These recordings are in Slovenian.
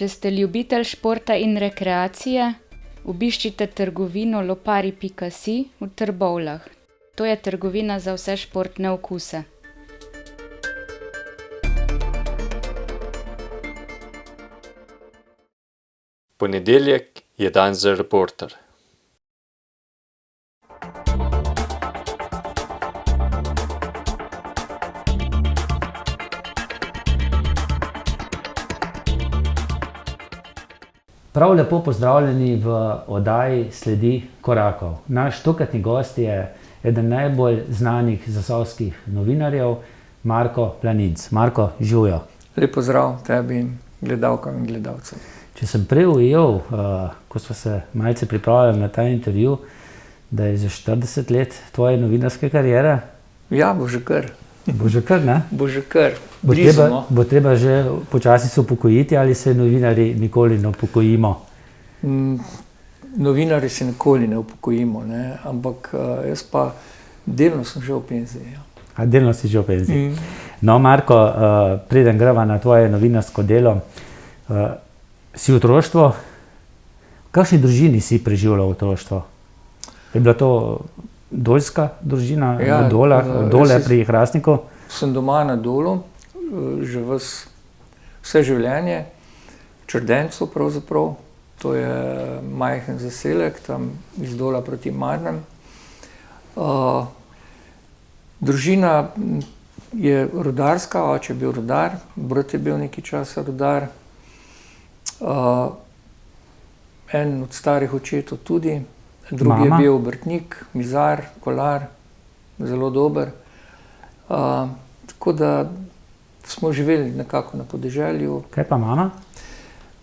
Če ste ljubitelj športa in rekreacije, obiščite trgovino lopari.si v Trbovljah. To je trgovina za vse športne okuse. Ponedeljek je dan za Reporter. Prav lepo pozdravljeni v oddaji Sledi korakov. Naš tokratni gost je eden najbolj znanih zasavskih novinarjev, Marko Planinc. Marko, živjo. Lep pozdrav tebi in gledalkam in gledalcem. Če sem prej ujel, ko smo se malce pripravljali na ta intervju, da je že 40 let tvoje novinarske kariere? Ja, bo že kar. Bo že kar, ne? Bo že kar. Bo treba že počasi se upokojiti ali se novinarji nikoli ne upokojimo? Novinarji se nikoli ne upokojimo, ne? Ampak jaz pa delno sem že v penziji. Ja. A delno si že v penziji. No, Marko, preden greva na tvoje novinarsko delo, si otroštvo, v kakšni družini si preživljal otroštvo? Je bila to doljska družina, Ja, v Dole pri Hrastniku? Sem doma na Dolu, že vse življenje, v Črdencu pravzaprav, to je majhen zaselek, tam iz Dola proti Marnem. Družina je rudarska, oče je bil rudar, brat je bil nekaj časa rudar. En od starih očetov tudi, drugi je bil obrtnik, mizar, kolar, zelo dober. Tako da smo živeli nekako na podeželju. Kaj pa mama?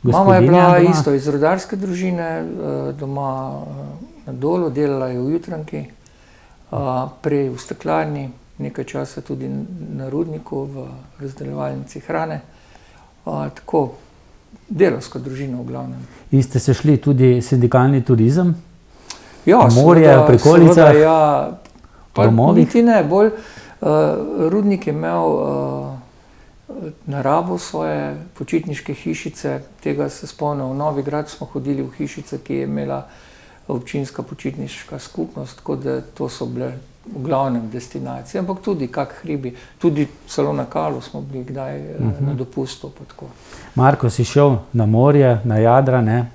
Mama je bila Gospodinja doma? isto iz rudarske družine, doma na Dolu, delala je v jutranki, prej v steklarni, nekaj časa tudi na rudniku, v razdeljevalnici hrane. Tako, delavska družina v glavnem. In ste se šli tudi sindikalni turizem? Ja, Morje, v prikolicah, seveda, ja, pa domovih? niti ne, bolj rudnik je imel narabo svoje počitniške hišice, tega se spomnim, v Novi Grad smo hodili v hišice, ki je imela občinska počitniška skupnost, tako da to so bile v glavnem destinacije, ampak tudi kak hribi, tudi celo na Kalu smo bili kdaj na dopustu. Pa tako. Marko, si šel na morje, na Jadrane,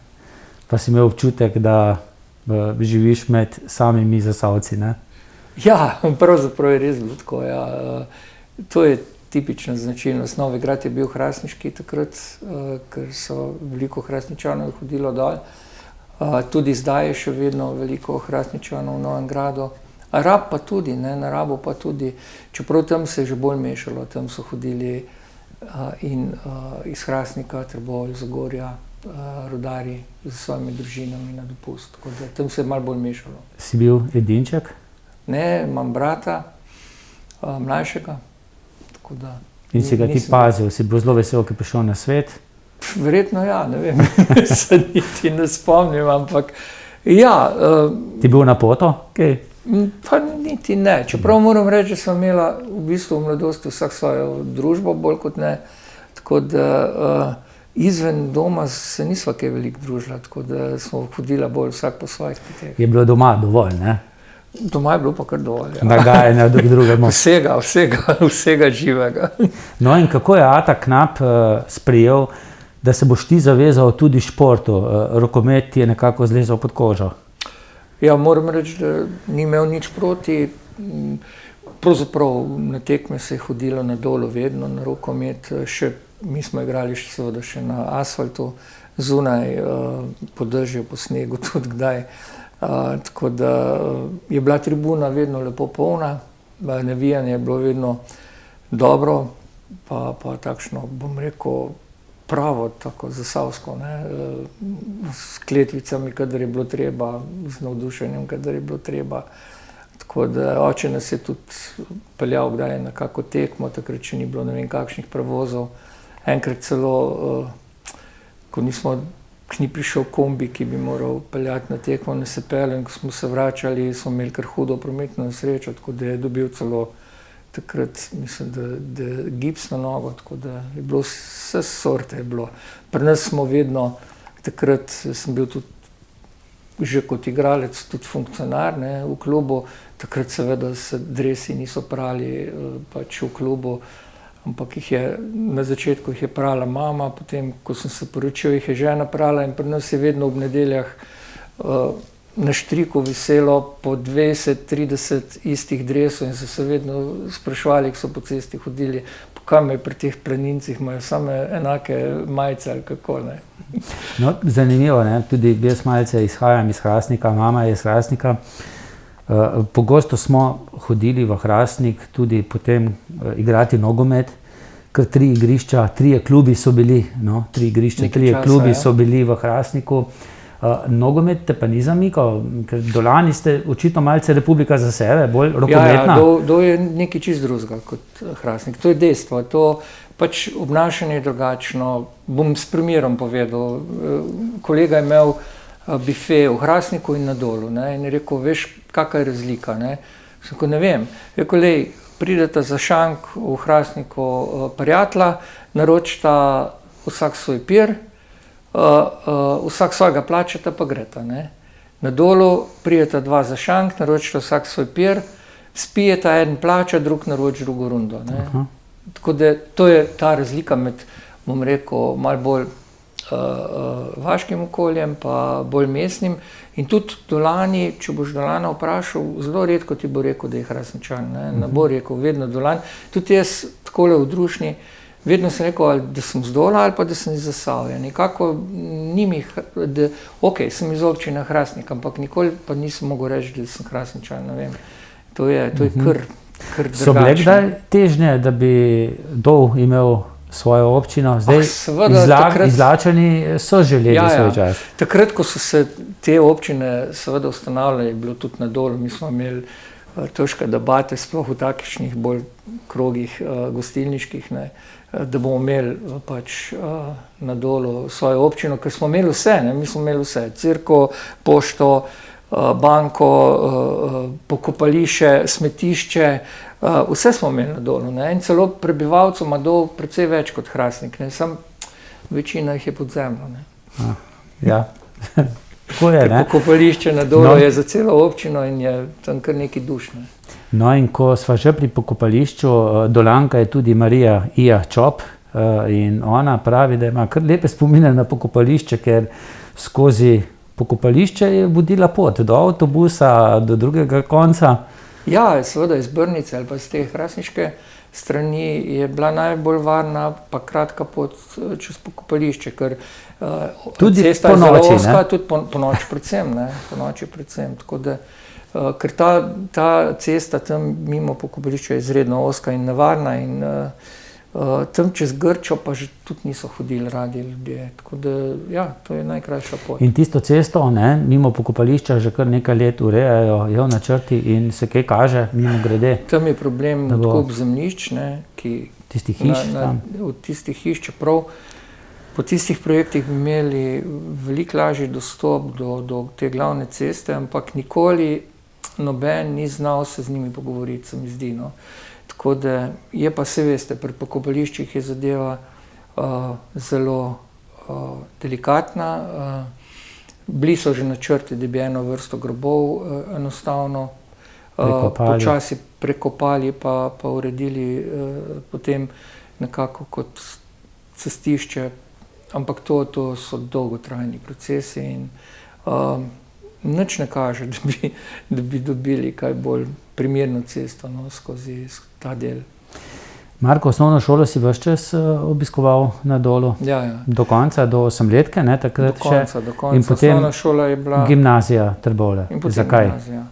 pa si imel občutek, da živiš med samimi Zasavci, ne? Ja, pravzaprav je res bilo tako, ja. To je tipična značilnost. Novi Grad je bil hrastniški takrat, ker so veliko Hrastničanov hodilo dol. Tudi zdaj je še vedno veliko Hrastničanov v Novem Gradu. Rab pa tudi, ne, na Rabu pa tudi, čeprav tam se je že bolj mešalo, tam so hodili in iz Hrastnika, Trbovlj, Zagorja, rudarji z svojimi družinami na dopust, tako da tam se je malo bolj mešalo. Si bil edinček? Ne, imam brata, mlajšega, tako da... In si ga ti pazil, si bil zelo vesel, ki je prišel na svet? Verjetno ja, ne vem, se niti ne spomnim, ampak ja... Ti bil na poto? Kaj? Pa niti ne, čeprav moram reči, da sem imela v bistvu v mladosti vsak svojo družbo, bolj kot ne, tako da izven doma se nisva kaj veliko družila, tako da smo hodila bolj vsak po svojih poteh. Je bilo doma dovolj, ne? Doma je bilo pa kar dovolj, ja. Nagajanja drug drugemu. Vsega živega. No in kako je Ata Knap sprejel, da se boš ti zavezal tudi športu? Rokomet ti je nekako zlezel pod kožo. Ja, moram reči, da ni imel nič proti. Pravzaprav na tekme se je hodilo na Dolu vedno, na rokomet. Mi smo igrali seveda še na asfaltu, zunaj, po dežju, po snegu, tudi kdaj. Tako da je bila tribuna vedno lepo polna, navijanje je bilo vedno dobro, pa takšno, bom rekel, pravo, tako zasavsko, ne, s kletvicami, kadar je bilo treba, z navdušenjem, kadar je bilo treba. Tako da oče nas je tudi peljal kdaj na kako tekmo, takrat še ni bilo ne vem kakšnih prevozov. Enkrat celo, ko ni prišel kombi, ki bi moral peljati na tekmo, ne se pelje, in ko smo se vračali, smo imeli kar hudo prometno nesrečo, tako da je dobil celo takrat mislim, da gips na nogo, tako da je bilo vse sorte je bilo. Pri nas smo vedno, takrat sem bil tudi že kot igralec, tudi funkcionar, ne, v klubu, takrat seveda se dresi niso prali pač v klubu, ampak na začetku jih je prala mama, potem, ko sem se poročil, jih je žena prala in pri nas je vedno ob nedeljah na štriku viselo po 20-30 istih dresov in so se vedno sprašvali, ko so po cesti hodili, kam je pri teh planincih, imajo same enake majice ali kako, ne. No, zanimivo, ne? Tudi jaz malce izhajam iz Hrastnika, mama je iz Hrastnika. Pogosto smo hodili v Hrastnik tudi potem igrati nogomet, ker 3 igrišča, 3 klubi so bili, no, 3 igrišča, 3 klubi so bili v Hrastniku. Nogomet te pa ni zamikal, ker Dolani ste očitno malce republika za sebe, bolj rokometna. Ja, je nekaj čist drugega kot Hrastnik, to je dejstvo, to pač obnašanje je drugačno. Bom s primerom povedal, kolega je imel bife v Hrastniku in na Dolu, ne, in je rekel, veš, kakva je razlika, ne. Sem rekel, ne vem, rekel, lej, prideta za šank v Hrastniku prijatelja, naročita vsak svoj pir, vsak svojega plačata pa greta, ne. Na Dolu prideta 2 za šank, naročita vsak svoj pir, spijeta, eden plača, drug naroči drugo rundo, ne. Tako da to je ta razlika med, bom rekel, malo bolj vaškim okoljem pa bolj mestnim in tudi Dolani, če boš Dolana vprašal, zelo redko ti bo rekel, da je Hrastničan, ne bo rekel, vedno Dolan. Tudi jaz takole v družini, vedno sem rekel, ali da sem z Dola ali pa da sem iz Zasavja. Nekako ni mi, sem iz občine Hrastnik, ampak nikoli pa nisem mogel reči, da sem Hrastničan, ne vem. To je kar drugačno. So bile kdaj težnje, da bi Dol imel svojo občino? Zdaj Izlačani so želeli svoj čas. Takrat, ko so se te občine seveda ustanavljale, je bilo tudi na Dolu, mi smo imeli težke debate, sploh v takšnih bolj krogih gostilniških, ne, da bomo imeli pač na Dolu svojo občino, ker smo imeli vse, ne, mi smo imeli vse, cirko, pošto, banko, pokopališče, smetišče, vse smo imeli na Dolu, ne, in celo prebivalcev ima Dol precej več kot Hrastnik, ne, samo večina jih je pod zemljo, ne. Ja, tako je, ne. Pokopališče na Dolu je za celo občino in je tam kar nekaj dušne. No, in ko sva že pri pokopališču, Dolanka je tudi Marija Ija Čop in ona pravi, da ima kar lepe spomine na pokopališče, ker skozi pokopališče je vodila pot do avtobusa, do drugega konca. Ja, seveda iz Brnice ali pa iz te hrastniške strani je bila najbolj varna pa kratka pot čez pokopališče, ker tudi cesta je zelo ozka, tudi po noči predvsem, ne, po noči predvsem, tako da, ker ta cesta tam mimo pokopališča je izredno ozka in nevarna in tam čez Grčo pa že tudi niso hodili radi ljudje, tako da, ja, to je najkrajša pot. In tisto cesto, ne, mimo pokopališča že kar nekaj let urejajo, je v načrti in se kaj kaže mimo grede? Tam je problem odkup zemljišč, ne, ki tistih hiš tam. Od tistih hiš, čeprav po tistih projektih bi imeli veliko lažji dostop do te glavne ceste, ampak nikoli noben ni znal se z njimi pogovoriti, se mi zdi, no. Tako da je pa, se veste, pri pokopališčih je zadeva zelo delikatna. Bili so že načrti, da bi eno vrsto grobov enostavno počasi prekopali pa uredili potem nekako kot cestišče, ampak to so dolgotrajni procesi in nič ne kaže, da bi dobili kaj bolj primerno cesto, no, skozi ta del. Marko, osnovno šolo si ves čas obiskoval na Dolu? Ja. Do konca, do 8-letke, ne, takrat še? Do konca. In potem osnovna šola je bila gimnazija Trbovlje. In potem Zakaj? gimnazija.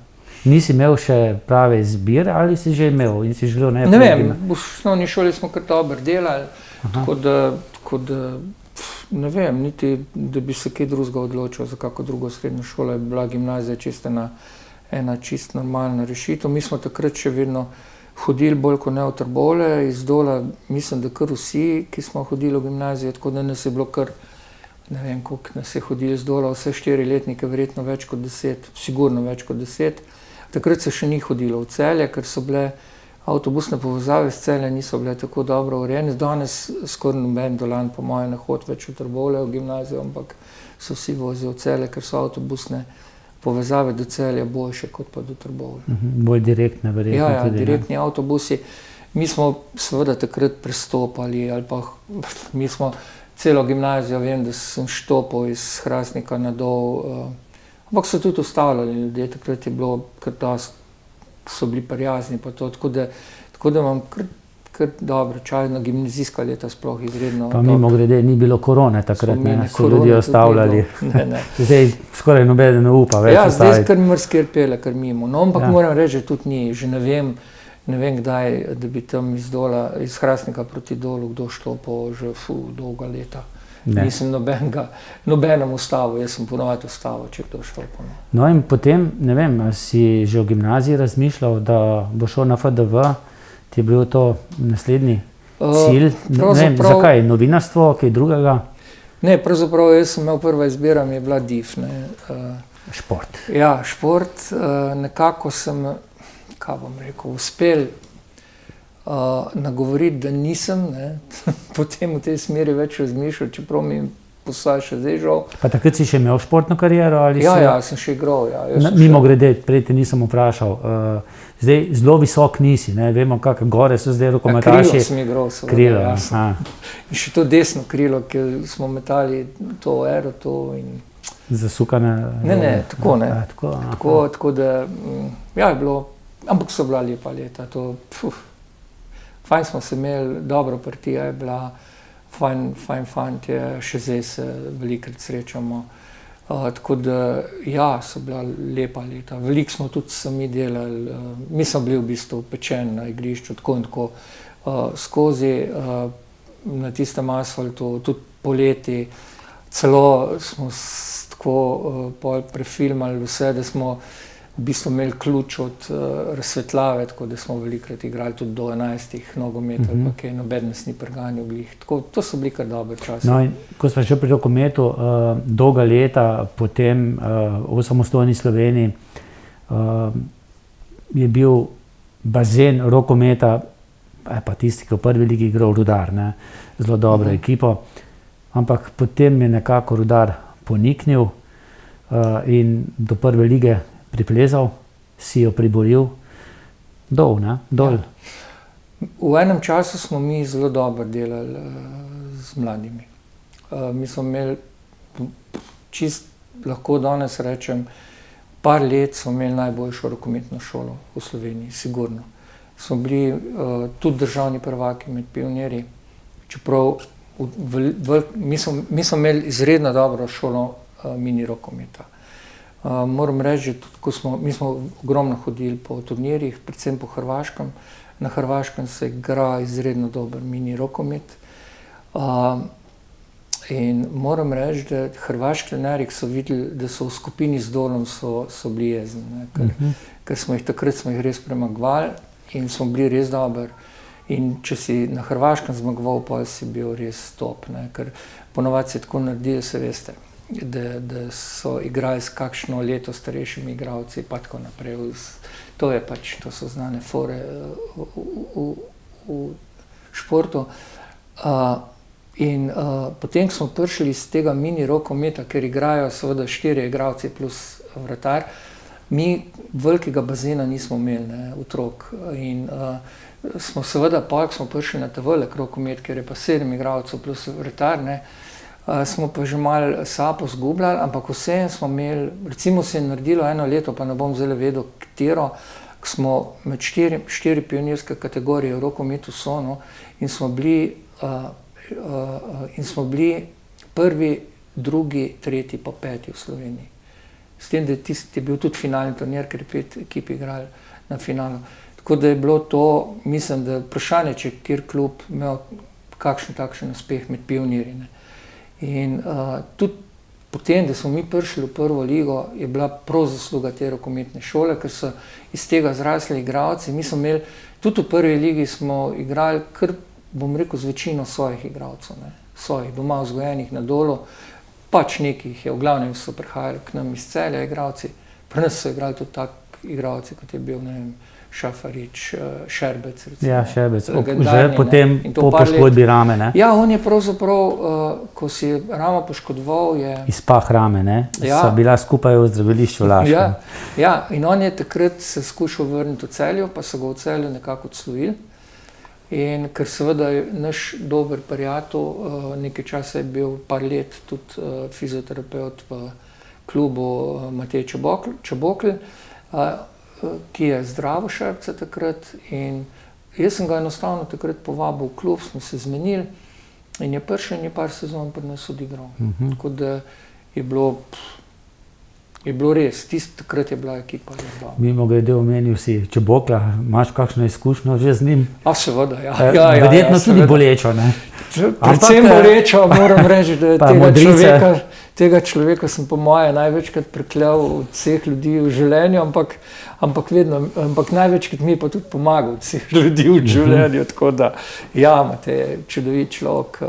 Nisi imel še prave izbire ali si že imel in si želel Ne vem, v osnovni šoli smo kar dobro delali, tako da ne vem, niti da bi se kaj drugega odločil za kako drugo srednjo šolo, je bila gimnazija ena čist normalna rešitev. Mi smo takrat še vedno hodili bolj kot ne v Trbovlje, iz Dola, mislim, da kar vsi, ki smo hodili v gimnazijo, tako da nas je bilo kar, ne vem, koliko nas je hodili z Dola, vse 4-letnike, verjetno več kot 10, sigurno več kot 10. Takrat se še ni hodilo v Celje, ker so bile avtobusne povezave s Celja niso bile tako dobro urejene. Danes skoraj noben Dolan po mojem ne hodi več v Trbovlje v gimnazijo, ampak so vsi vozijo v Celje, ker so avtobusne povezave do Celja boljše kot pa do Trbovlja. Bolj direktne, verjetno. Ja, tudi, direktni avtobusi. Mi smo seveda takrat prestopali, ali pa mi smo celo gimnazijo, vem, da sem štopal iz Hrastnika na Dol, ampak so tudi ustavljali ljudje, takrat je bilo kar dosti, so bili prijazni pa to, tako da imam kar dobro čas, na gimnazijska leta sploh izredno. Pa mimogrede ni bilo korone takrat, ne, so ljudje ostavljali. Ne. Zdaj skoraj noben ne upa več ja, zdaj ostaviti. kar mrskir pele, kar mimo. No, ampak moram reči, da tudi ni, že ne vem kdaj, da bi tam iz Hrastnika proti Dolu kdo štopal že dolga leta. Ne. Nisem nobenem ustavil, jaz sem ponovadi ustavil, če kdo štopal. No in potem, ne vem, si že v gimnaziji razmišljal, da bo šel na FDV, ti je bil to naslednji cilj? Ne vem, zakaj? Novinarstvo, kaj drugega? Ne, pravzaprav jaz sem imel prva izbira, mi je bila DIF. Šport. Ja, šport. Nekako sem, kaj bom rekel, uspel nagovoriti, da nisem, potem v tej smeri več razmišljal, čeprav mi postaj še zdaj žal. Pa takrat si še imel športno kariero? Ja, sem še igral. Ja. Mimogrede, prej te nisem vprašal, zdaj zelo visok nisi, ne? Vemo, kakšne gore so zdaj rokometaši. Krilo sem igral, seveda. Krilo, in še to desno krilo, ker smo metali to ero, to in... Zasukane? Ne, tako ne. Tako da, ja, je bilo, ampak so bila lepa leta, to, fajn smo se imeli, dobro partija je bila, fajn fantje, še zdaj se velikrat srečamo. Tako da, ja, so bila lepa leta. Veliko smo tudi sami delali, mi smo bili v bistvu pečeni na igrišču, tako in tako skozi, na tistem asfaltu, tudi poleti, celo smo tako prefilmali vse, da smo v bistvu imeli ključ od razsvetljave, tako da smo velikrat igrali tudi do 11 nogometov, pa kaj, noben nas ni preganjal glih. Tako, to so bili kar dobre časi. No in ko smo še pri rokometu, dolga leta potem v samostojni Sloveniji je bil bazen rokometa, pa tisti, ki v prvi ligi igral Rudar, ne, zelo dobro ekipo, ampak potem je nekako Rudar poniknil in do prve lige priplezal, si jo priboril dol. Ja. V enem času smo mi zelo dobro delali z mladimi. Mi smo imeli, čist lahko danes rečem, par let smo imeli najboljšo rokometno šolo v Sloveniji, sigurno. Smo bili tudi državni prvaki med pionirji, čeprav mi smo imeli izredno dobro šolo mini rokometa. Moram reči, mi smo ogromno hodili po turnirjih, predvsem po Hrvaškem. Na Hrvaškem se igra izredno dober mini rokomet. In moram reči, da hrvaški trenerji, ki so videli, da so v skupini z Dolom, so bili jezni. Ker smo jih res premagovali in smo bili res dobri. In če si na Hrvaškem zmagoval, pa si bil res top. Ker ponovadi se tako naredili, se veste, da so igrali s kakšno leto starejšimi igralci, pa tako naprej. To so znane fore v športu. In potem smo prišli iz tega mini rokometa, ker igrajo seveda 4 igralci plus vratar, mi velikega bazena nismo imeli, otrok. In smo seveda, pa smo prišli na ta velik rokomet, ker je pa 7 igralcev plus vratar, smo pa že malo sapo zgubljali, ampak vseeno smo imeli, recimo se je naredilo eno leto, pa ne bom zdaj vedel, katero, smo med 4 pionirske kategorije v rokometu in smo bili prvi, drugi, tretji pa 5 v Sloveniji. S tem, da je bil tudi finalni turnir, ker je 5 ekip igrali na finalu. Tako da je bilo to, mislim, da vprašanje, če kjer klub imel kakšen takšen uspeh med pionirji. In tudi potem, da smo mi prišli v prvo ligo, je bila prav zasluga te rokometne šole, ker so iz tega zrasli igralci. Mi smo imeli, tudi v prvi ligi smo igrali kar, bom rekel, z večino svojih igralcev, svojih doma vzgojenih na Dolu, pač nekih je, v glavnem so prihajali k nam iz Celja igralci, pri nas so igrali tudi tak igralci, kot je bil, ne vem, Šafarič, Šerbec. Recimo, Ja, Šerbec, že legendarni, potem ne. In to po par poškodbi rame, ne? Ja, on je pravzaprav, ko si je ramo poškodoval, je... Izpah rame, ne? Ja. So bila skupaj v zdravilišču v Laškem. Ja, in on je takrat se skušal vrniti v Celju, pa so ga v Celju nekako odslovili. In ker seveda je naš dober prijatelj, nekaj časa je bil par let tudi fizioterapeut v klubu Matej Čebokl, ki je zdravo Šerce takrat, in jaz sem ga enostavno takrat povabil v klub, smo se zmenili in je prišel in je par sezon pri nas odigral. Tako da je bilo res, takrat je bila ekipa res dobra. Mimogrede omenil si Čebokla, imaš kakšno izkušnjo že z njim? Seveda, ja. Verjetno tudi bolečo, ne? Predvsem bolečo, moram reči, da tega človeka sem po moje največkrat prekljal od vseh ljudi v življenju, ampak največkrat mi je pa tudi pomagal od vseh ljudi v življenju, tako da ja, Matej je čudovit človek,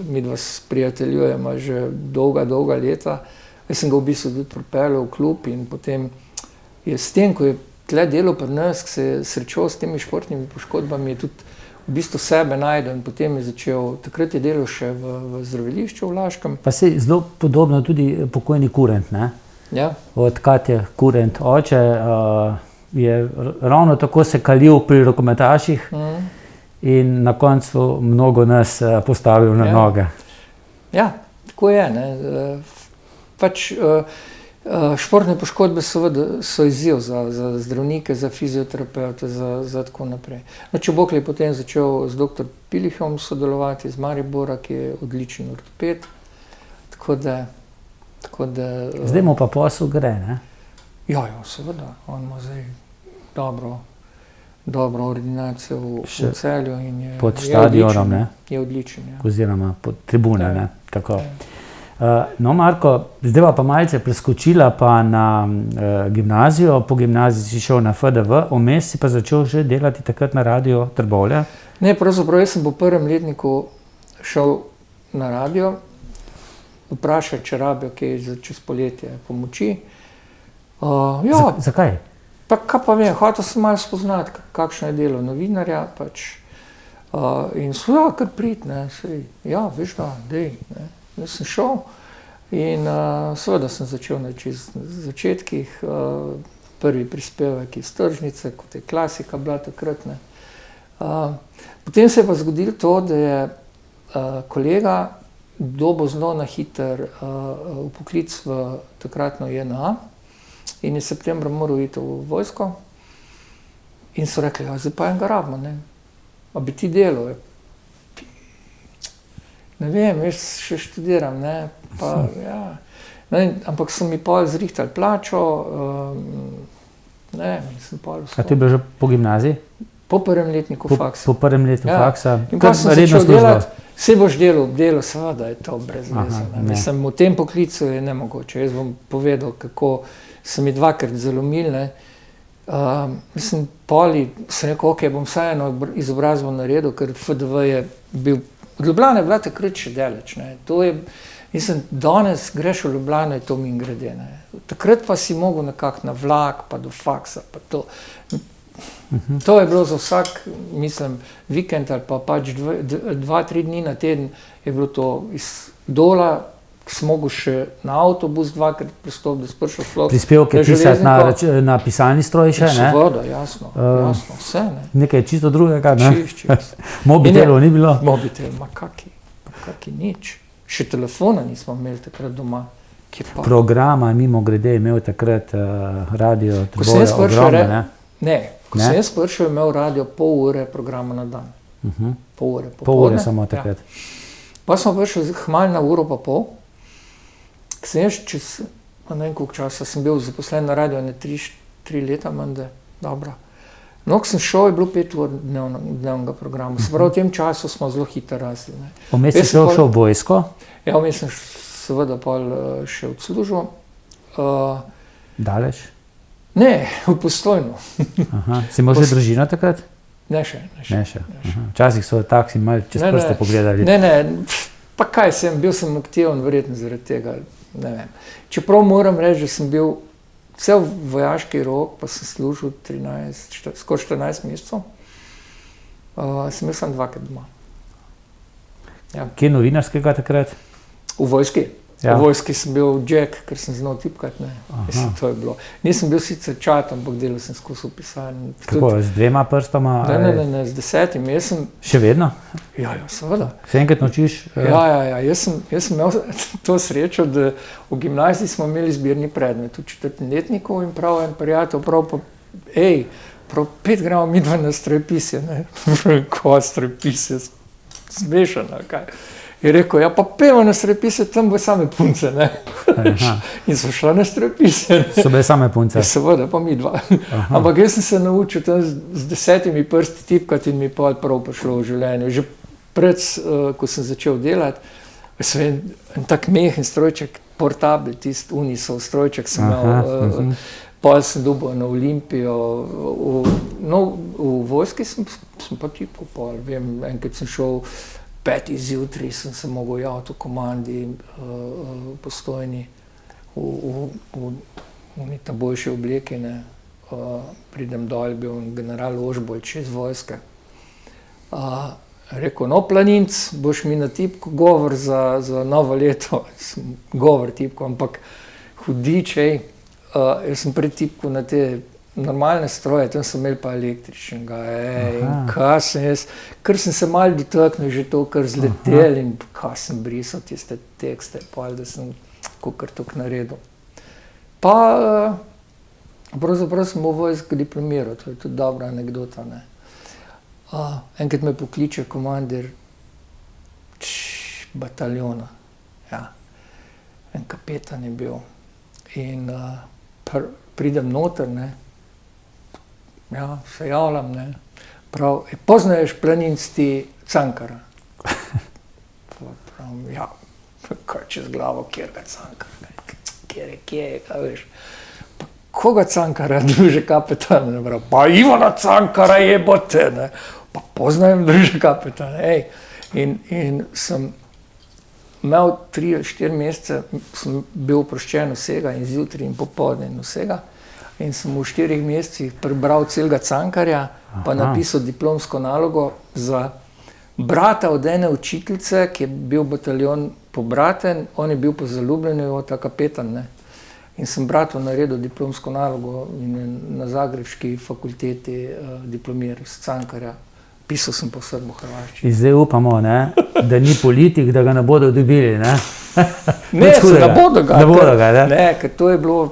mi dva prijateljujemo že dolga leta. Jaz sem ga v bistvu tudi pripeljal v klub in potem je s tem, ko je tle delal pri nas, ko se je srečal s temi športnimi poškodbami, je tudi v bistvu sebe najdel in potem je začel, takrat je delal še v zdravilišču v Laškem. Pa se zelo podobno tudi pokojni Kurent, ne? Ja. Od Katje Kurent oče je ravno tako se kalil pri rokometaših in na koncu mnogo nas postavil na noge. Ja, tako je, ne. Pač športne poškodbe seveda so izziv za zdravnike, za fizioterapeute, za tako naprej. No, Čebokl je potem začel z dr. Pilihom sodelovati iz Maribora, ki je odličen ortoped, tako da... Zdaj mu pa posel gre, ne? Ja, seveda, on ima zdaj dobro ordinacijo v Celju in je pod štadionom, ne? Je odličen, ja. Oziroma pod tribune, ne? Tako. No, Marko, zdaj pa malce preskočila pa na gimnazijo, po gimnaziji si šel na FDV, vmes si pa začel že delati takrat na Radio Trbovlje? Ne, pravzaprav jaz sem po prvem letniku šel na radio, vprašati, če rabijo kaj čez poletje pomoči. Zakaj? Pa kaj pa vem, hotel sem malo spoznati, kakšno je delo novinarja, pač. In so, kar prid, ne, ja, veš da, dej, ne. Jaz sem šel in seveda sem začel na začetkih, prvi prispevek iz tržnice, kot je klasika bila takrat, ne. Potem se je pa zgodilo to, da je kolega dobil zelo na hiter vpoklic v takratno JNA in je septembra moral iti v vojsko in so rekli, zdaj pa enega rabimo, ne. A bi ti delal? Ne vem, jaz še študiram, ne, pa ja. Ampak so mi pol zrihtali plačo, ne, mislim pol vse. A ti je bilo že po gimnaziji? Po prvem letniku faksa. Po prvem letniku faksa. In pa sem začel delati, vse boš delal, seveda je to brez veze. Mislim, v tem poklicu je nemogoče. Jaz bom povedal, kako so mi dvakrat zalomili, ne. Mislim, poli sem rekel, ok, bom vsaj eno izobrazbo naredil, ker FDV je bil, Ljubljana je bila takrat še daleč, ne. To je, mislim, danes greš v Ljubljano, je to mimogrede, ne. Takrat pa si mogel nekako na vlak, pa do faksa, pa to. To je bilo za vsak, mislim, vikend ali pa pač 2-3 dni na teden je bilo to iz Dola, sem mogel še na avtobus dvakrat pristopiti, da spršel sploh. Prispevke pisati na pisalni stroj še, ne? Seveda, jasno, vse, ne. Nekaj čisto drugega, ne? Čist. Mobitelov ni bilo? Mobitel, kaki nič. Še telefona nismo imeli takrat doma. Programa mimogrede imel takrat Radio Trbovlje ogromno, ne? Ne, ko sem jaz prišel, imel radio pol ure programa na dan. Pol ure. Pol ure samo takrat. Pa smo prišli hmal na uro pa pol. Sem jaz čez, ne vem koliko časa, sem bil zaposlen na radio 3 leta, menda, dobro. No, ko sem šel, je bilo 5 ur dnevnega programa. Se pravi, v tem času smo zelo hitro rasli. Vmes si šel v vojsko? Ja, vmes sem seveda pol še odslužil. Daleč? Ne, v Postojno. Si imel že družino takrat? Ne še. Včasih so taksi malo čez prste pogledali. Ne, pa kaj bil sem aktiven, verjetno zaradi tega, ne vem. Čeprav moram reči, da sem bil cel vojaški rok, pa sem služil skoraj 14 mesecev, sem imel samo 2krat doma. Ja. Kje novinarskega takrat? V vojski. Ja. V vojski sem bil Jack, ker sem znal tipkati. Mislim, to je bilo. Nisem bil sicer čat, ampak delal sem skozi v pisarni. Kako, z 2 prstoma? Ne, z 10. Še vedno? Ja, seveda. Se enkrat naučiš? Ja. Jaz sem imel to srečo, da v gimnaziji smo imeli zbirni predmet v 4. letniku in prav en prijatelj, prav 5 gramo midva na strojepisje. Ko strojepisje, smešano, kaj. Je rekel, ja pa peva na strojepisje, tam bo same punce, ne. In so šla na strojepisje. So bile same punce? Seveda, pa midva. Ampak jaz sem se naučil tam z 10 prsti tipkati in mi pa prav prišlo v življenju. Že pred, ko sem začel delati, sem en tak mehen strojček, portabel, tist Unisov strojček sem imel, pol sem dobil na Olimpijo, v vojski sem pa tipko pol, vem, enkrat sem šel 5 zjutraj, sem se mogel javiti v komandi postojni v ta boljše obleke, ne. Pridem dol, bil general Ožbolt iz vojske. Rekel, no planinc, boš mi na tipko govor za novo leto, govor tipko, ampak hudič, jaz sem pred tipko na te normalne stroje, tam sem imel pa električnega, in kaj sem jaz, ker sem se malo dotaknil že to, kar zletel in kaj sem brisal tiste tekste, da sem kakor tako naredil. Pa pravzaprav sem v vojski diplomiral, to je tudi dobra anekdota, ne. Enkrat me pokliče komandir bataljona, ja, en kapetan je bil in pridem noter, ne. Ja, se javljam, ne. Prav, poznaješ planinc ti Cankara? Pravim, ja, kaj čez glavo, kjerga Cankara, kje je, kaj veš. Pa koga Cankara, druže kapetan? Pa Ivana Cankara jebote, ne. Pa poznajem druže kapetan, In sem imel 3 ali 4 mesece, sem bil oproščen vsega in zjutraj in popoldne in vsega. In sem v 4 mesecih prebral celega Cankarja, pa napisal diplomsko nalogo za brata od ene učiteljice, ki je bil bataljon pobraten, on je bil pa zaljubljen v ta kapetan, ne. In sem bratu naredil diplomsko nalogo in na zagrebški fakulteti diplomiral s Cankarja. Pisal sem po srbo-hrvaščini. In zdaj upamo, ne, da ni politik, da ga ne bodo dobili, ne? Ne, se ne bodo ga. Ne bodo ga, ne? Ne, ker to je bilo,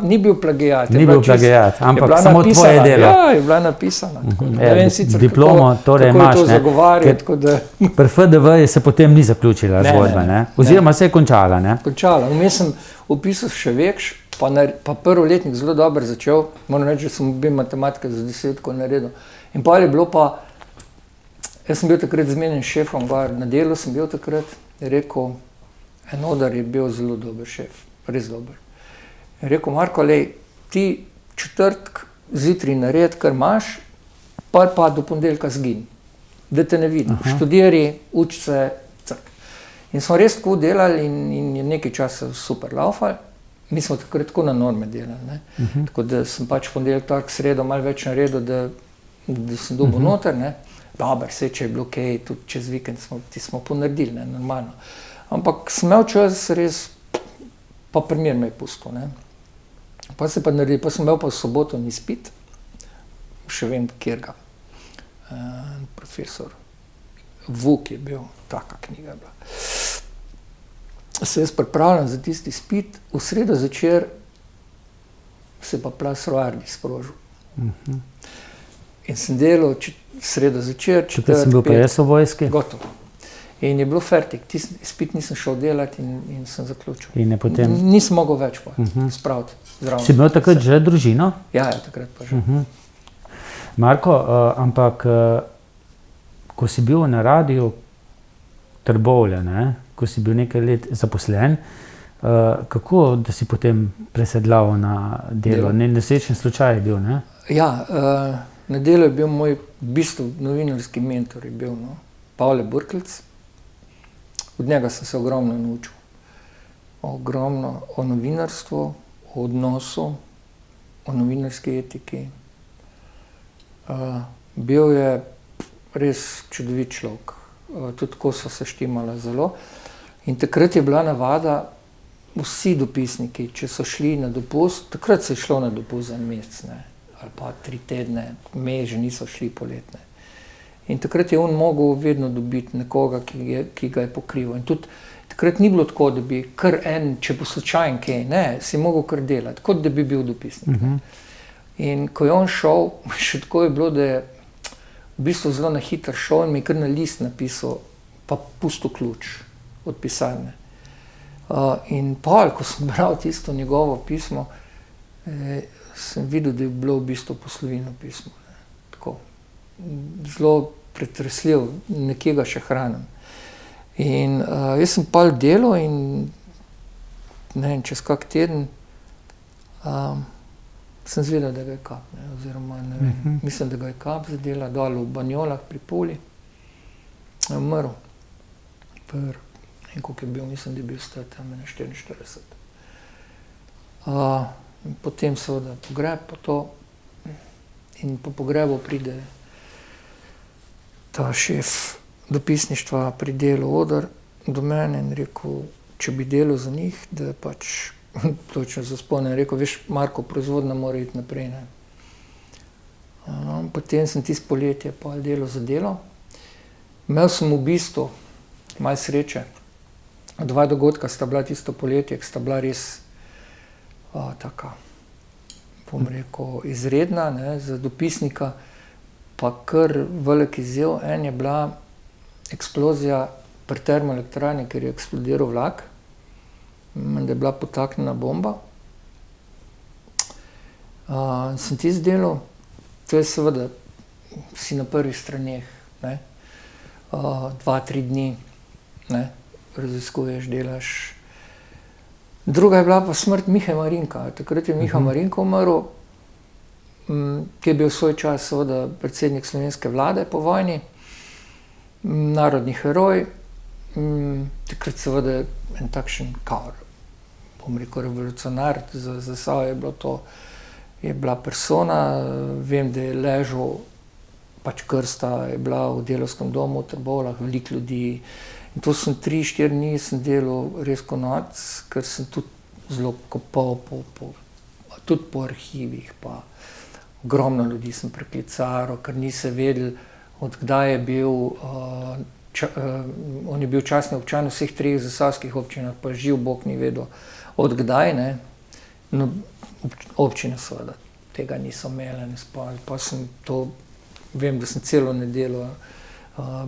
ni bil plagijat. Ni bil plagijat, ampak samo tvoje delo. Ja, je bila napisana. Ne vem sicer, diplomo torej imaš, to zagovarjati, tako da... Pri FDV se potem ni zaključila zgodba, ne? Oziroma se je končala, ne? Končala. Vmes sem opisal še vekš, pa prvi letnik zelo dobro začel, moram reči, da sem bil matematika za 10 naredil. In pa je bilo pa, jaz sem bil takrat zmenjen šefom, na delu sem bil takrat, je rekel, Enodar je bil zelo dober šef, res dober. Je rekel, Marko, ti četrtek zjutraj naredi, kar imaš, pa do ponedeljka zgini, da te ne vidim, študiri, uči se, In smo res tako delali in je nekaj časa super laufali. Mi smo takrat tako na norme delali, ne. Tako da sem pač ponedeljek, torek, sredo malo več naredil, da sem dobil noter, ne. Dobar, če je bilo kaj, tudi čez vikend smo ponaredili, ne, normalno. Ampak sem imel čas res, pa primer me je pustil, ne. Pa se pa naredil, pa sem imel pa v soboto izpit, še vem, kjerga, profesor Vuk je bil, taka knjiga je bila. Se jaz pripravljam za tisti izpit, v sredo zvečer se pa Plas Roardi sprožil. In sem delal sredo zvečer, četrtek, sem bil pa jaz v vojski. Gotovo. In je bilo fertik, tisti izpit nisem šel delati in sem zaključil. In je potem... Nisem mogel več pa spraviti zraven. Si imel takrat že družino? Ja, takrat pa že. Marko, ampak ko si bil na radiju Trbovlje, ne, ko si bil nekaj let zaposlen, kako da si potem presedlal na delo? Nesrečen slučaj je bil, ne? Ja, na delu je bil moj v bistvu novinarski mentor, je bil, no, Pavle Burkelc. Od njega sem se ogromno naučil. Ogromno o novinarstvu, o odnosu, o novinarski etiki. Bil je res čudovit človek. Tudi tako so se štimala zelo. In takrat je bila navada, vsi dopisniki, če so šli na dopust, takrat se je šlo na dopust za en mesec, ne, ali pa 3 tedne, že niso šli poletne. In takrat je on mogel vedno dobiti nekoga, ki ga je pokrival. In tudi takrat ni bilo tako, da bi kar en, če bo slučajen kaj, ne, si mogel kar delati, kot da bi bil dopisnik. In ko je on šel, še tako je bilo, da je v bistvu zelo na hitro šel in mi je kar na list napisal, pa pustil ključ od pisarne. In pol, ko sem bral tisto njegovo pismo, sem videl, da je bilo v bistvu poslovilno pismo. Tako, zelo pretresljiv, nekje ga še hranim. In jaz sem pol delal in ne vem, čez kak teden sem zvedel, da ga je kap, ne, oziroma ne vem, mislim, da ga je kap zadela dol v Banjolah pri Puli. Je umrl. In koliko je bil, mislim, da je bil star tam 44. Potem seveda pogreb pa to. In po pogrebu pride ta šef dopisništva pri delu Oder do mene in rekel, če bi delal za njih, da pač, točno se spomnim, rekel, veš, Marko, proizvodnja mora iti naprej, ne. Potem sem tisto poletje pa delal za Delo. Imel sem v bistvu malo sreče. 2 dogodka sta bila tisto poletje, ki sta bila res taka, bom rekel, izredna, ne, za dopisnika, pa kar velik izziv. En je bila eksplozija pri termoelektrarni, ker je eksplodiral vlak, da je bila podtaknjena bomba. Sem tisto delal, to je seveda, si na prvih straneh, ne, 2-3 dni, ne, raziskuješ, delaš. Druga je bila pa smrt Mihe Marinka. Takrat je Miha Marinko umrl, ki je bil svoj čas seveda predsednik slovenske vlade po vojni, narodni heroj, takrat seveda en takšen kao, bom rekel, revolucionar, za Zasavje je bilo to, je bila persona, vem, da je ležal, pač krsta je bila v Delavskem domu v Trbovljah, veliko ljudi. In to sem 3-4 dni sem delal res konec, ker sem tudi zelo kopal tudi po arhivih, pa ogromno ljudi sem preklical, ker niso vedeli, od kdaj je bil, on je bil častni občan vseh 3 zasavskih občinah, pa živ Bog ni vedel, od kdaj, ne. No, občine seveda tega niso imele, ne spali, pa sem to, vem, da sem celo nedeljo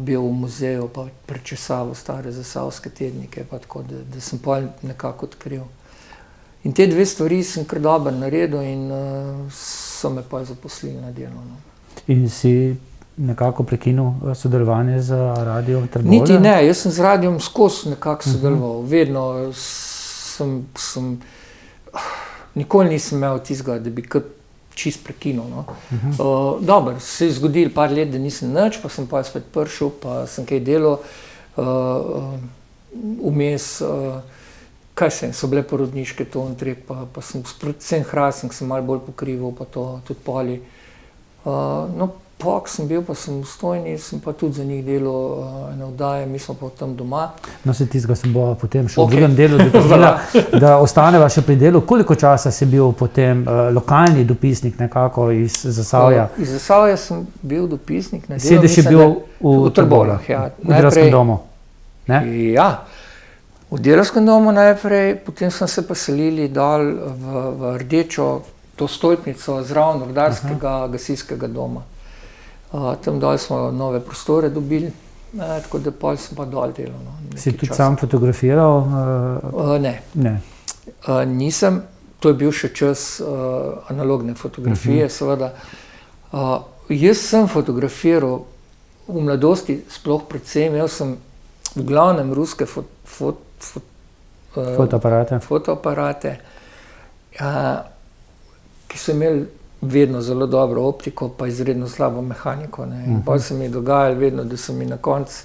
bil v muzeju, pa prečesaval stare zasavske tednike, pa tako, da sem pa nekako odkril. In te 2 stvari sem kar dobro naredil in so me pa zaposlili na Delu. No. In si nekako prekinil sodelovanje z Radiom Trbovlje? Niti ne, jaz sem z Radiom skozi nekako sodeloval. Vedno sem nikoli nisem imel tistega, da bi kar čist prekinil. No. Dobro, se je zgodilo par let, da nisem nič, pa sem pa spet prišel, pa sem kaj delal. Vmes, kaj so bile porodniške, to on trek, pa sem predvsem Hrastnik sem malo bolj pokrival, pa to tudi Poli. No, pok sem bil, pa sem v Stojni, sem pa tudi za njih delal ene oddaje, mi smo pa tam doma. No, se tistega sem bo potem še v drugem delu dopisala, da ostaneva še pri delu. Koliko časa si bil potem lokalni dopisnik nekako iz Zasavja? Iz Zasavja sem bil dopisnik na Delu. Sedež je bil v Trbovljah, ja. V Delavskem domu, ne? Ja, v Delavskem domu najprej, potem smo se poselili dol v Rdečo, to stolpnico zraven rudarskega gasilskega doma. Tam dol smo nove prostore dobili, tako da pol sem pa dol delal. No, si tudi sam fotografiral? Ne. Nisem, to je bil še čas analogne fotografije, seveda. Jaz sem fotografiral v mladosti, sploh predvsem, jaz sem v glavnem ruske fotoaparate, ki so imeli vedno zelo dobro optiko, pa izredno slabo mehaniko. Ne. In pol se mi je dogajalo vedno, da sem mi na koncu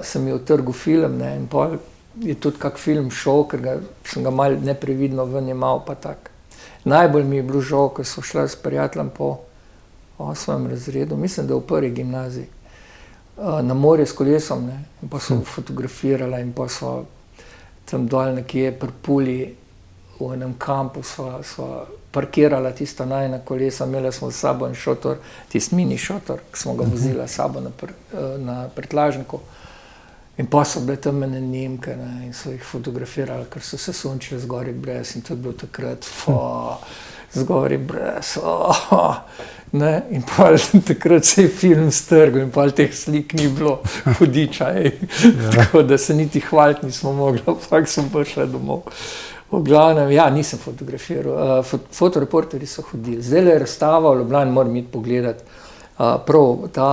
sem mi utrgal film, ne. In pol je tudi kak film šel, ker sem ga malo neprevidno ven jemal, pa tak. najbolj mi je bilo žal, ko so šla s prijateljem po 8. razredu, mislim, da v prvi gimnaziji, na morje s kolesom, ne, in pa so fotografirala in pa so tam dol nekje pri Puli v enem kampu sva parkirala tista najina kolesa, imela smo s sabo en šotor, tisti mini šotor, ki smo ga vozila s sabo na prtljažniku. In pa so bile tam ene Nemke, ne, in so jih fotografirali, ker so se sunčile zgori brez in to je bilo takrat, zgori brez, ne, in pa takrat se je film strgal in pa teh slik ni bilo hudiča, tako da se niti hvaliti nismo mogli, ampak smo prišli domov. V glavnem, ja, nisem fotografiral, fotoreporterji so hodili. Zdaj je razstava v Ljubljani, moram iti pogledati, prav ta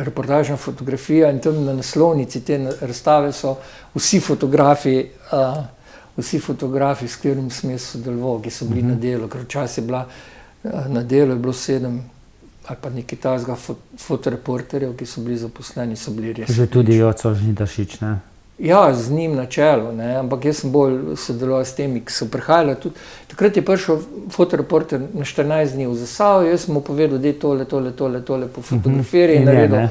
reportažna fotografija in tam na naslovnici te razstave so vsi fotografi, s katerimi sem jaz sodeloval, ki so bili na delu, ker včasih je bila na delu, je bilo 7 ali pa nekaj takega fotoreporterjev, ki so bili zaposleni, so bili res. Že tudi Joco Žnidaršič, ne? Ja, z njim na čelu, ne, ampak jaz sem bolj sodeloval s temi, ki so prihajali tudi. Takrat je prišel fotoreporter na 14 dni v Zasavje, jaz sem mu povedal, da je tole pofotografiraj in naredil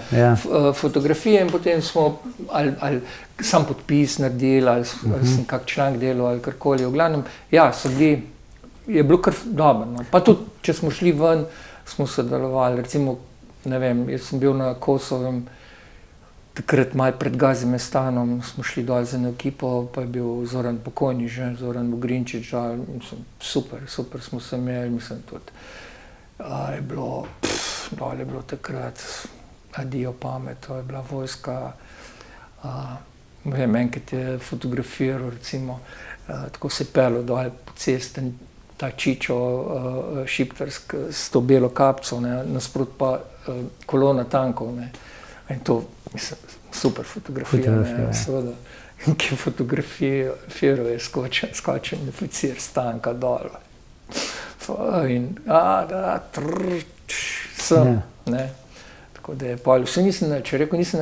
fotografije in potem smo ali sam podpis naredili, ali sem kak članek delal, ali karkoli. V glavnem, ja, je bilo kar dobro. No. Pa tudi, če smo šli ven, smo sodelovali. Recimo, ne vem, jaz sem bil na Kosovem, takrat malo pred Gazimestanom, smo šli dol z eno ekipo, pa je bil Zoran pokojni že, Zoran Vogrinčič, super smo se imeli, mislim tudi. Je bilo, dol je bilo takrat, adijo pamet, to je bila vojska, vem, enkrat je fotografiral, recimo, tako se pelil dol po cesti, ta Čičo šiptarsk s to belo kapco, ne, nasprot pa kolona tankov, ne. In to, mislim, super fotografija, ne, seveda. In ki fotografiral je skočen oficir s tanka dol. In sem, ne. Tako da je pol, vse nisem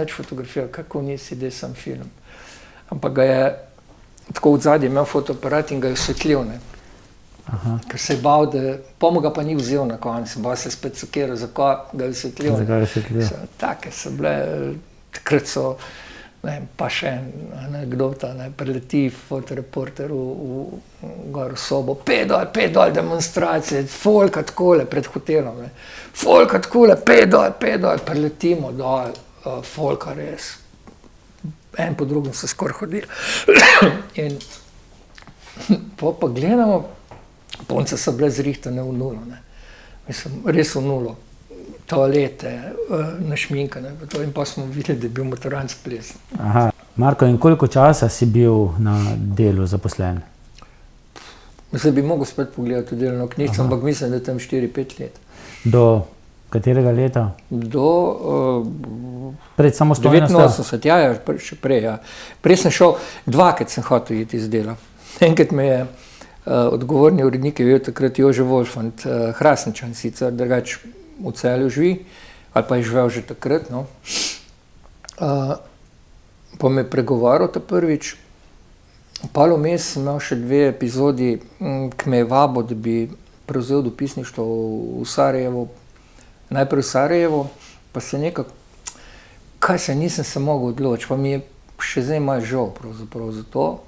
nič fotografiral, kako nisi, da sem film. Ampak ga je, tako od zadnje imel fotoaparat in ga je osvetljiv, ne. Ker se je bal, da pomo ga pa ni vzel na koncu, bal se spet sokiral, zakaj ga je osvetljiv. Take so bile, takrat so, ne vem, pa še en anekdota, ne, preleti fotoreporter gor v sobo, pet dol demonstracije, folka takole pred hotelom, ne, folka takole, pet dol, preletimo dol, folka res, en po drugem so skoraj hodili. In pa gledamo, punce so bile zrihtane v nulo, ne. Mislim, res v nulo. Toalete, našminkane, in pa smo videli, da je bil motorant ples. Aha. Marko, in koliko časa si bil na delu zaposlen? Mislim, bi mogel spet pogledati delovno knjižico, ampak mislim, da je tam 4-5 let. Do katerega leta? Do pred samostojnostjo? 89, ja, še prej, ja. Prej sem šel, dvakrat sem hotel iti iz dela. Enkrat me je odgovorni urednik je bil takrat Jože Wolfant, Hrastničan sicer, drugač v Celju živi, ali pa je živel že takrat, no. Pa me je pregovarjal ta prvič, pa vmes sem imel še 2 epizodi, ki me je vabil, da bi prevzel dopisništvo v Sarajevo, najprej v Sarajevo, pa se nekako, nisem se mogel odločiti, pa mi je še zdaj malo žal pravzaprav za to.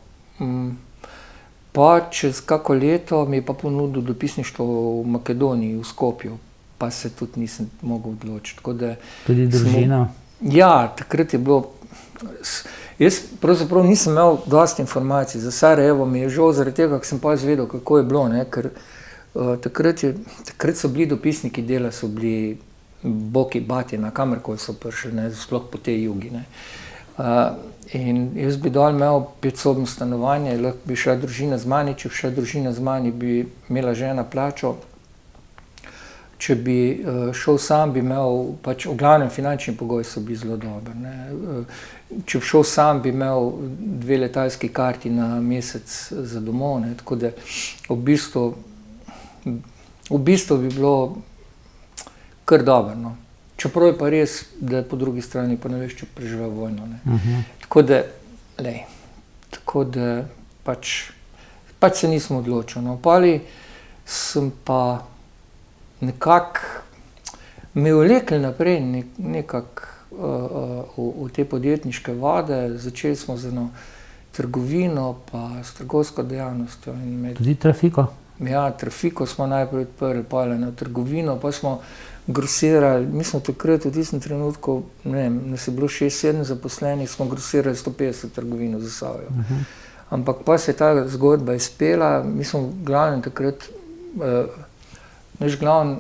Pa čez kako leto mi je pa ponudil dopisništvo v Makedoniji, v Skopju, pa se tudi nisem mogel odločiti. Tudi družina? Ja, takrat je bilo, jaz pravzaprav nisem imel dosti informacij za Sarajevo, mi je žal zaradi tega, ker sem pa izvedel, kako je bilo, ne, ker takrat so bili dopisniki dela, so bili Boki, Batina, kamorkoli so prišli, ne, sploh po tej jugi, ne. In jaz bi dol imel 5-sobno stanovanje, lahko bi šla družina z mani, če bi šla družina z mani, bi imela žena plačo. Če bi šel sam, bi imel, pač v glavnem finančni pogoji so bili zelo dobri, ne. Če bi šel sam, bi imel 2 letalski karti na mesec za domov, ne, tako da v bistvu bi bilo kar dobro, no. Čeprav je pa res, da po drugi strani pa ne veš, če preživel vojno, ne. Tako da pač se nismo odločili, no. sem pa nekako me vlekli naprej nekako v te podjetniške vode. Začeli smo z eno trgovino pa s trgovsko dejavnostjo. Tudi trafiko? Ja, trafiko smo najprej odprli, pa eno trgovino, pa smo grosirali. Mi smo takrat v tistem trenutku, ne vem, nas je bilo 6-7 zaposlenih, smo grosirali 150 trgovin v Zasavju. Ampak pa se je ta zgodba izpela, mi smo v glavnem takrat, naš glavni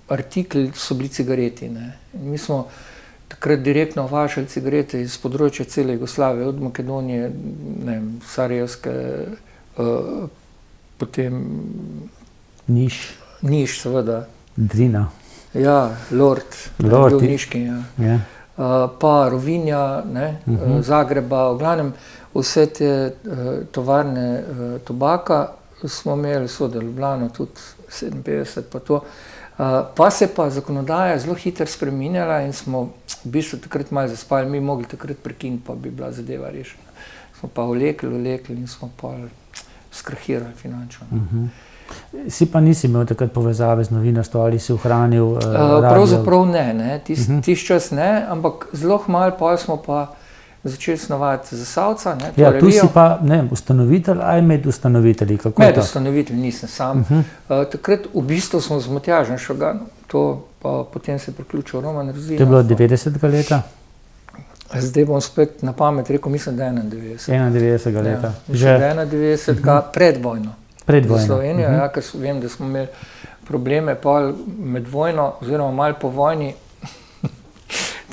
artikel so bili cigareti. Ne. Mi smo takrat direktno uvažali cigarete iz področja cele Jugoslavije, od Makedonije, ne vem, Sarajevske, potem Niš, seveda. Drina. Ja, Lord Niški, ja. Yeah. Pa Rovinja, ne, Zagreba, v glavnem vse te tovarne tobaka smo imeli, seveda Ljubljano tudi 57 pa to. Pa se pa zakonodaja zelo hitro spreminjala in smo v bistvu takrat malo zaspali, mi mogli takrat prekiniti, pa bi bila zadeva rešena. Smo pa vlekli in smo pa skrahirali finančno. Si pa nisi imel takrat povezave z novinarstvom ali si ohranil radio? Pravzaprav ne. Tisti čas ne, ampak zelo malo pa smo pa začeli snovati Zasavca. Ja, tu si pa ustanovitelj ali med ustanovitelji? Med ustanovitelj nisem sam. Takrat v bistvu smo z Matjažem Šoganom, to pa potem se je priključil Roman Rozina. To je bilo 90. leta? Zdaj bom spet na pamet rekel, mislim, da 91. 91. leta. Že 91. pred vojno. Za Slovenijo, ja, ker vem, da smo imeli probleme med vojno, oziroma malo po vojni.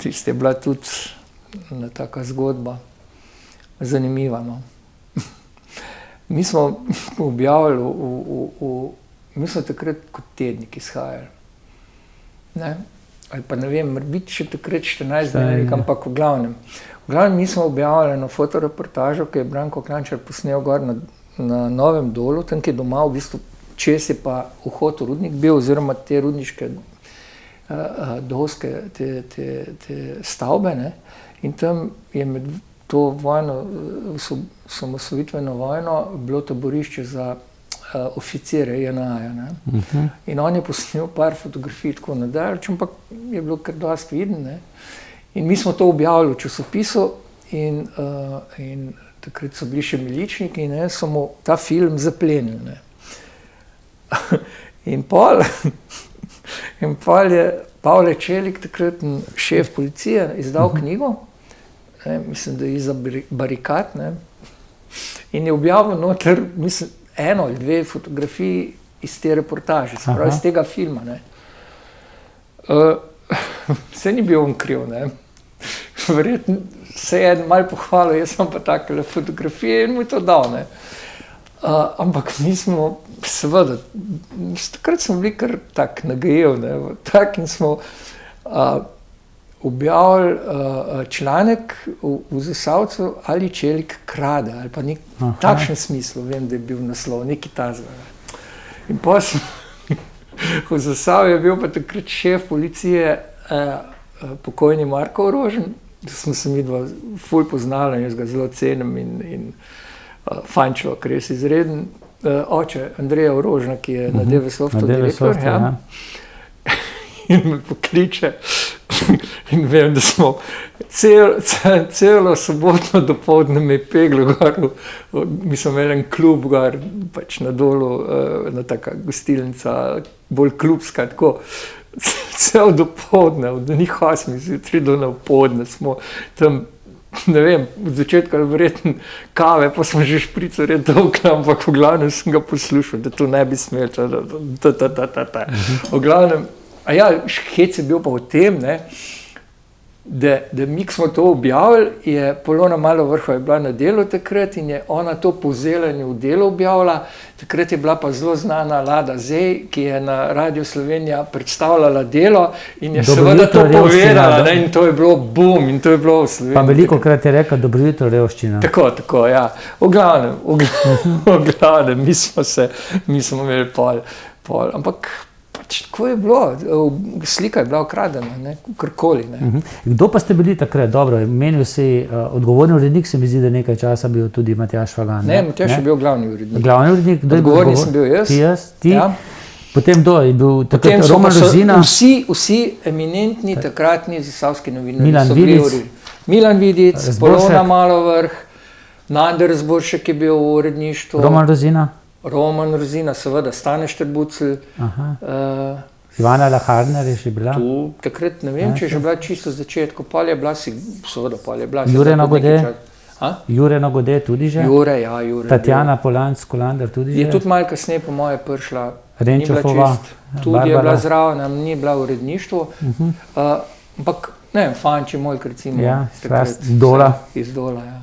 Tiste je bila tudi taka zgodba, zanimiva. No. Mi smo objavili, mi smo takrat kot tednik izhajali. Ne? Ali pa ne vem, biti še takrat 14 dnevnik, ampak v glavnem. Mi smo objavili eno fotoreportažo, ki je Branko Klančar posnel gor na Novem Dolu, tam, ki je doma, v bistvu, čez je pa vhod v rudnik bil, oziroma te rudniške doske, te stavbe, ne? In tam je med to vojno, osamosvojitveno vojno, bilo taborišče za oficire JNA-ja, ne? In on je posnel par fotografij tako nadalječ, ampak je bilo kar dosti viden, ne? In mi smo to objavili v časopisu in takrat so bili še miličniki in so mu ta film zaplenili. Ne. In pol je Pavle Čelik, takrat šef policije, izdal knjigo, mislim, da je Iza barikad, ne, in je objavil noter, mislim, 1 ali 2 fotografiji iz te reportaže, se pravi, iz tega filma. Ne. Se ni bil on kriv, ne. Verjetno se je malo pohvalil, jaz sem pa takele fotografije in mu je to dal. Ne. Ampak mi smo, seveda, takrat smo bili kar tak nagajevni, in smo objavili članek v Zasavcu, ali Čelik krade, ali pa nek takšen smislu, vem, da je bil naslov, neki tazga. In pa v Zasavju je bil pa takrat šef policije, pokojni Marko Orožen, da smo se midva ful poznali in jaz ga zelo cenim in fajn človek, res izreden. Oče Andreja Orožna, ki je na DV Softu direktor, ja. In me pokliče in vem, da smo celo sobotno dopoldne me je peglo gor, mi smo imeli en klub gor, pač na Dolu, na taka gostilnica, bolj klubska, tako. Cel dopoldne, od njih 8 zjutraj do napoldne smo tam, ne vem, od začetka verjetno kave, pa smo že špricali dolg, ampak v glavnem sem ga poslušal, da to ne bi smel, v glavnem, hec je bil pa v tem, ne, da mi, ko smo to objavili, je Polona Malovrhova je bila na Delu takrat in je ona to povzela in je v Delu objavila. Takrat je bila pa zelo znana Lada Zej, ki je na Radio Slovenija predstavljala Delo in je seveda to povedala, ne, in to je bilo bum in to je bilo v Sloveniji. Pa veliko krat je rekla, dobro jutro, revščina. Tako, ja. V glavnem, mi smo imeli pol, ampak pač tako je bilo, slika je bila ukradena, ne, karkoli. Ne. Kdo pa ste bili takrat? Dobro, menil si odgovorni urednik, se mi zdi, da nekaj časa bil tudi Matjaž Fagan. Ne, Matjaž je bil glavni urednik. Glavni urednik, kdo je bil odgovorni? Sem bil jaz. Ti. Ja. Potem kdo je bil takrat? Potem Roman Rozina? Vsi eminentni takratni zasavski novinarji. Milan Vidic. Milan Vidic, Polona Malovrh, Nader Zboršek je bil v uredništvu. Roman Rozina, seveda, Stane Štrbucelj. Ivana Laharner je še bila? Tu, takrat ne vem, če je že bila čisto v začetku, pol je bila si, seveda, pol je bila. Jure Nagode? Jure Nagode tudi že? Jure. Tatjana Polanc-Kolander tudi že? Je tudi malo kasneje po moje prišla. Renčofova, tudi je bila zraven, nam ni bila v uredništvu. Ampak, ne vem, fanči moj, recimo. Ja, Dola. Iz Dola, ja.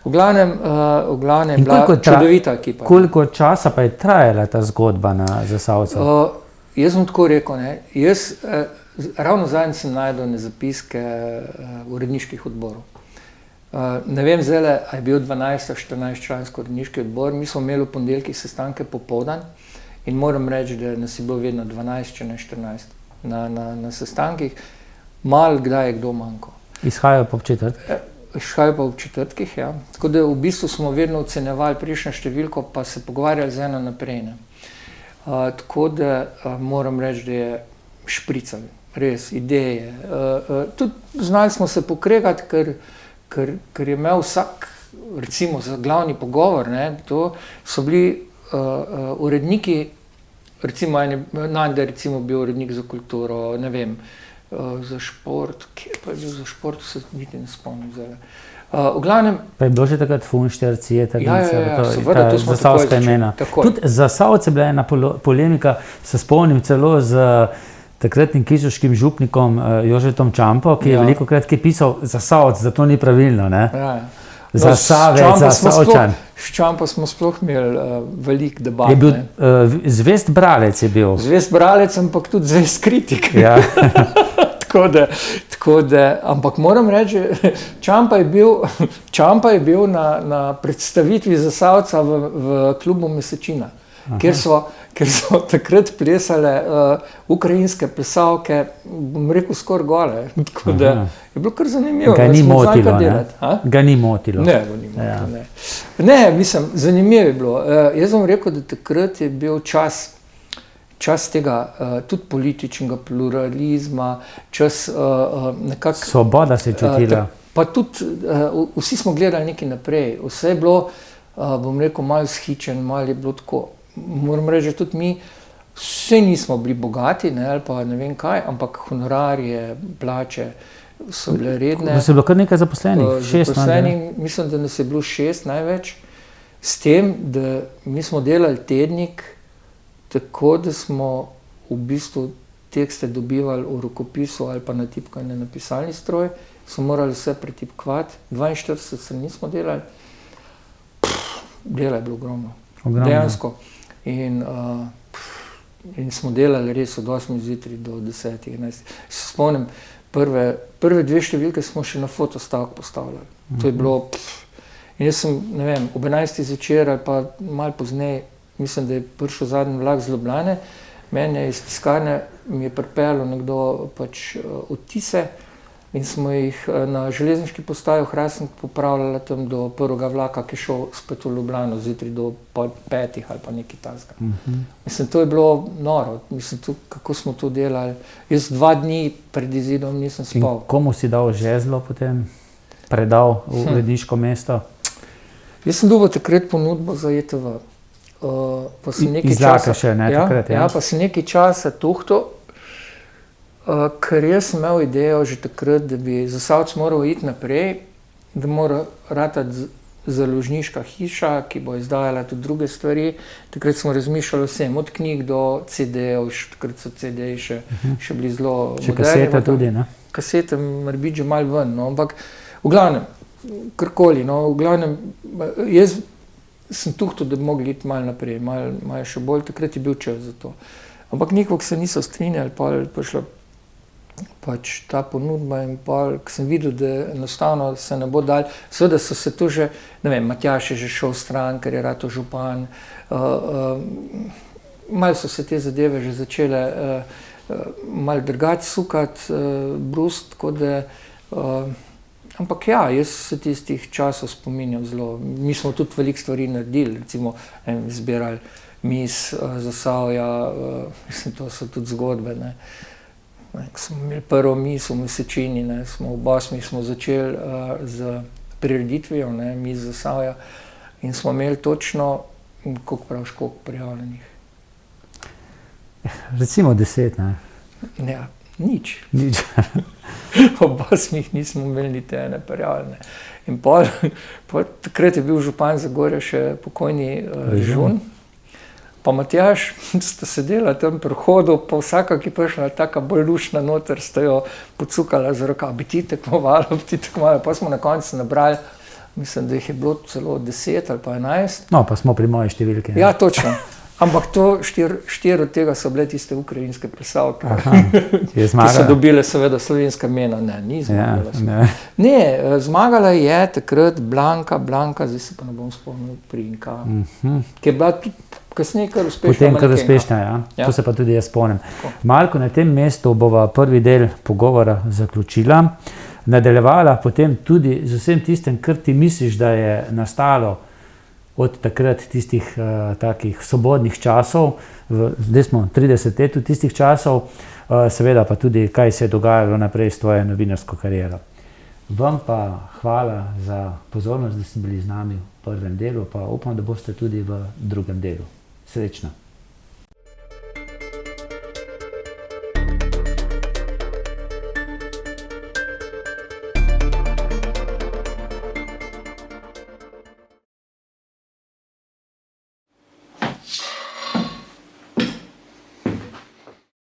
V glavnem je bila čudovita ekipa. Koliko časa pa je trajala ta zgodba na Zasavcu? Jaz bom tako rekel, ne. Jaz ravno zadnjič sem najdel zapiske uredniških odborov. Ne vem zdaj, a je bil 12-14 članski uredniški odbor, mi smo imeli v ponedeljkih sestanke popoldan in moram reči, da nas je bilo vedno 12, če ne 14 na sestankih. Malo kdaj je kdo manjko. Izhajajo pa v četrtek? Izhajajo pa v četrtkih, ja. Tako da v bistvu smo vedno ocenjevali prejšnjo številko, pa se pogovarjali z eno naprej. Tako da moram reči, da je špricali, res, ideje. Tudi znali smo se pokregati, ker je imel vsak, recimo za glavni pogovor, ne, to so bili uredniki, recimo Nander recimo bil urednik za kulturo, ne vem, za šport, kje pa je bil za šport, se niti ne spomnim zdaj. V glavnem... Pa je bilo že takrat Funšter, Cijetar, seveda, to smo zasavska imena. Tudi Zasavce je bila ena polemika, se spomnim celo z takratnim kišovškim župnikom Jožetom Čampo, ki je velikokrat pisal Zasavc, da to ni pravilno, ne? Zasavec, Zasavčan. S Čampo smo sploh imeli velik debat. Je bil zvest bralec je bil. Zvest bralec, ampak tudi zvest kritik. Ja. Tako da, ampak moram reči, Čampa je bil na predstavitvi Zasavca v klubu Mesečina, kjer so takrat plesale ukrajinske plesalke, bom rekel, skoraj gole. Tako da je bilo kar zanimivo. Ga ni motilo, ne? Ga ni motilo. Ne, ga ni motilo, ne. Ne, mislim, zanimivo je bilo. Jaz bom rekel, da takrat je bil čas tega tudi političnega pluralizma, čas nekako... Svoboda se je čutila. Pa tudi vsi smo gledali nekaj naprej. Vse je bilo, bom rekel, malo shičen, malo je bilo tako. Moram reči, tudi mi vse nismo bili bogati, ne, ali pa ne vem kaj, ampak honorarje, plače so bile redne. Da se je bilo kar nekaj zaposlenih? Mislim, da nas je bilo 6 največ. S tem, da mi smo delali tednik, tako da smo v bistvu tekste dobivali v rokopisu ali pa natipkane na pisalni stroj, smo morali vse pretipkovati. 42 se nismo delali. Dela je bilo ogromno. Dejansko. In smo delali res od 8 zjutraj do 10, 11. Se spomnim, prve 2 številke smo še na fotostavek postavljali. To je bilo, in jaz sem, ne vem, ob 11 zvečer ali pa malo pozneje, mislim, da je prišel zadnji vlak z Ljubljane, meni je iz tiskarne, mi je pripeljal nekdo pač odtise in smo jih na železniški postaji v Hrastniku popravljali tam do prvega vlaka, ki je šel spet v Ljubljano, zjutraj do 5 ali pa nekaj takega. Mislim, to je bilo noro, mislim, kako smo to delali. Jaz 2 dni pred izidom nisem spal. In komu si dal žezlo potem? Predal v uredniško mesto? Jaz sem dobil takrat ponudbo za ETV. Iz Zlaka še, ne, takrat, ja. Ja, pa sem nekaj časa tuhtal, ker jaz sem imel idejo že takrat, da bi Zasavc moral iti naprej, da mora ratati založniška hiša, ki bo izdajala tudi druge stvari. Takrat smo razmišljali vsem, od knjig do CD-ev, takrat so CD-ji še bili zelo moderni. Še kasete tudi, ne? Kasete mora biti že malo ven, no, ampak v glavnem, karkoli, no, v glavnem, jaz sem tuhtal, da bi mogli iti malo naprej, malo še bolj, takrat je bil čas za to. Ampak nikog se niso strinjali, pa je prišla pač ta ponudba in pa, ko sem videl, da enostavno se ne bo dal, seveda so se tu že, ne vem, Matjaž je že šel stran, ker je rato župan, malo so se te zadeve že začele malo drugače sukati, brust, tako da, ampak ja, jaz se tistih časov spominjam zelo. Mi smo tudi veliko stvari naredili, recimo zbirali mis Zasavja, mislim, to so tudi zgodbe, ne. Ko smo imeli prvo mis v Mesečini, ne, smo v Bosni smo začeli z prireditvijo, ne, mis Zasavja, in smo imeli točno, koliko praviš, koliko prijavljenih? Recimo 10, ne? Ja, nič. Nič. V Bosni nismo imeli niti ene prijavljene. In pol takrat je bil župan Zagorja še pokojni Žun, pa Matjaž, sta sedela tam pri vhodu, pa vsaka, ki prišla, taka bolj luštna noter, sta jo pocukala za rokav, bi ti tekmovala, pa smo na koncu nabrali, mislim, da jih je bilo celo 10 ali pa 11. No, pa smo pri moji številki. Ja, točno. Ampak to, 4 od tega so bile tiste ukrajinske plesalke, ki so dobile seveda slovenska imena. Ne, ni zmagala. Ne, zmagala je takrat Blanka, zdaj se pa ne bom spomnil priimka, ki je bila tudi kasneje kar uspešna. Potem kar uspešna, ja. To se pa tudi jaz spomnim. Marko, na tem mestu bova prvi del pogovora zaključila, nadaljevala potem tudi z vsem tistem, kar ti misliš, da je nastalo od takrat tistih takih svobodnih časov, zdaj smo 30 let od tistih časov, seveda pa tudi, kaj se je dogajalo naprej s tvojo novinarsko kariero. Vam pa hvala za pozornost, da ste bili z nami v prvem delu, pa upam, da boste tudi v drugem delu. Srečno!